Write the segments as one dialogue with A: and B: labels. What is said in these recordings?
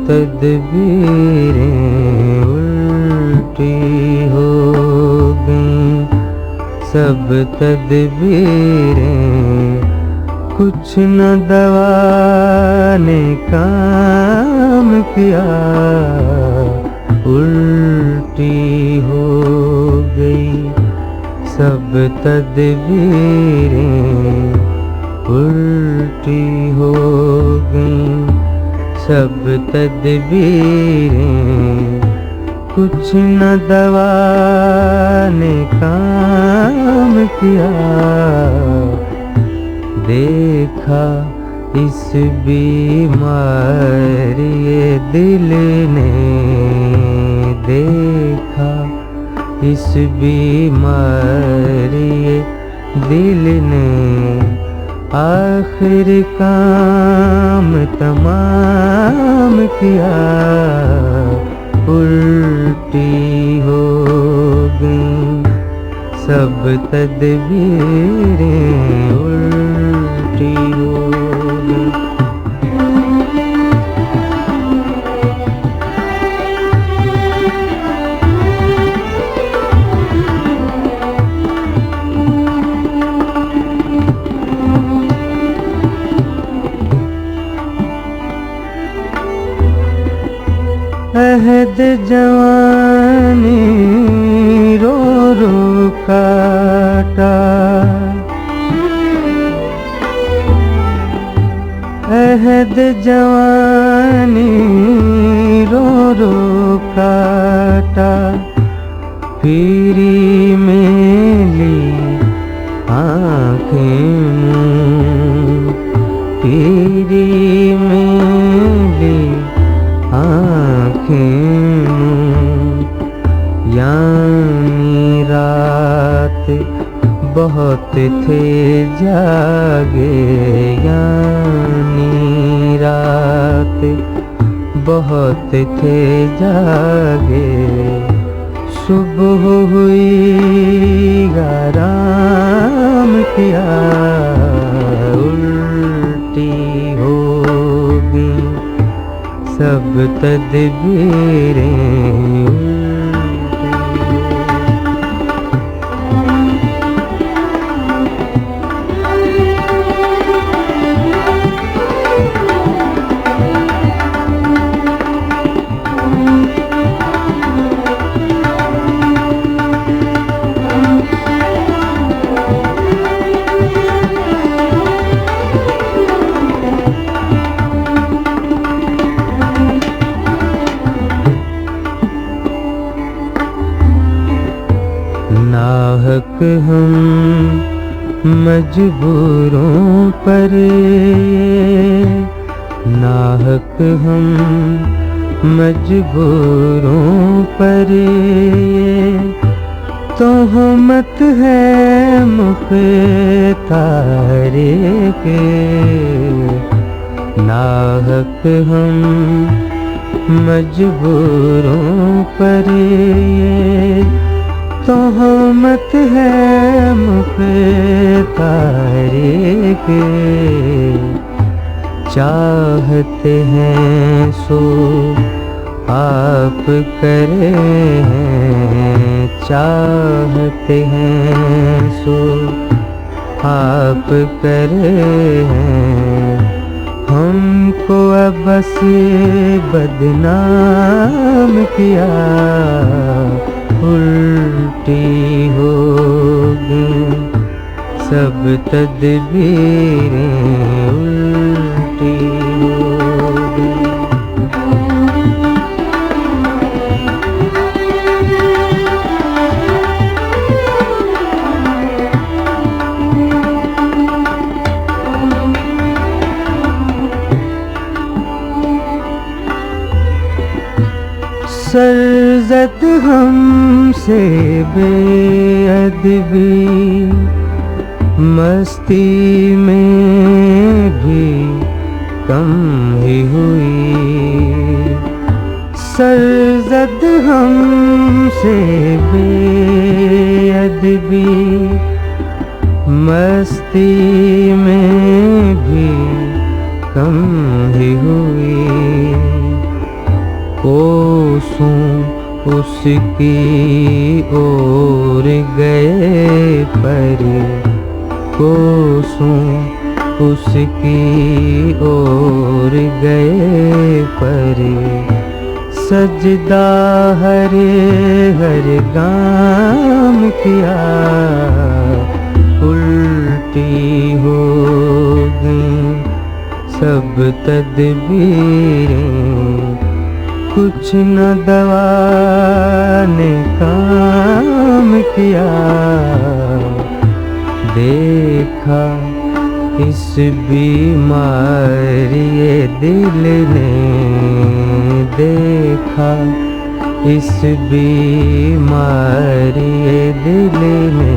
A: तदबीरें उल्टी हो गईं, सब तदबीरें कुछ न दवा ने काम किया, उल्टी हो गई सब तदबीरें उल्टी हो गईं, सब तदबीरें कुछ न दवा ने काम किया। देखा इस बीमारी दिल ने, देखा इस बीमारी दिल ने, आखिर काम तमाम किया, उल्टी हो गईं सब तदबीरें उल्टी हो गईं। अहद जवानी रो रो काटा, अहद जवानी रो रो काटा, पीरी में ली आँखें मूंद, पीरी में ली आँखें मूंद, यानी रात बहुत थे जागे, यानी रात बहुत थे जागे, सुबह हुई आराम किया, उल्टी हो गई सब तदबीरें नाहक हम मजबूरों पर, नाहक हम मजबूरों पर, तोहमत है मुख्तारे के, नाहक हम मजबूरों पर, तोहमत है मुख्तारे के, चाहते हैं सो आप करे हैं, चाहते हैं सो आप करे हैं, हमको अब बस बदनाम किया, उल्टी हो गई सब तदबीरें उल्टी हो गई। सरजद हमसे बेअदबी, मस्ती में भी कम ही हुई, सरजद हमसे बेअदबी, मस्ती में भी कम ही हुई, कोसों उसकी ओर गए पर, कोसों उसकी ओर गए पर, सजदा हर गाम किया, उल्टी हो गई सब तदबीरें, कुछ न दवा ने काम किया। देखा इस बीमारी दिल ने, देखा इस बीमारी दिल ने,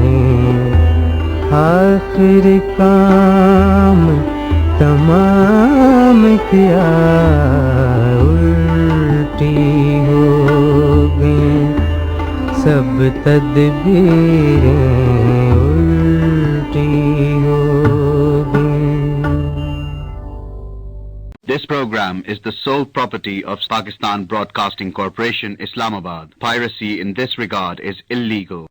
A: आखिर काम तमाम किया, उल्टी हो गई सब तदबीरें, उल्टी हो गई।
B: This program is the sole property of Pakistan Broadcasting Corporation, Islamabad. Piracy in this regard is illegal.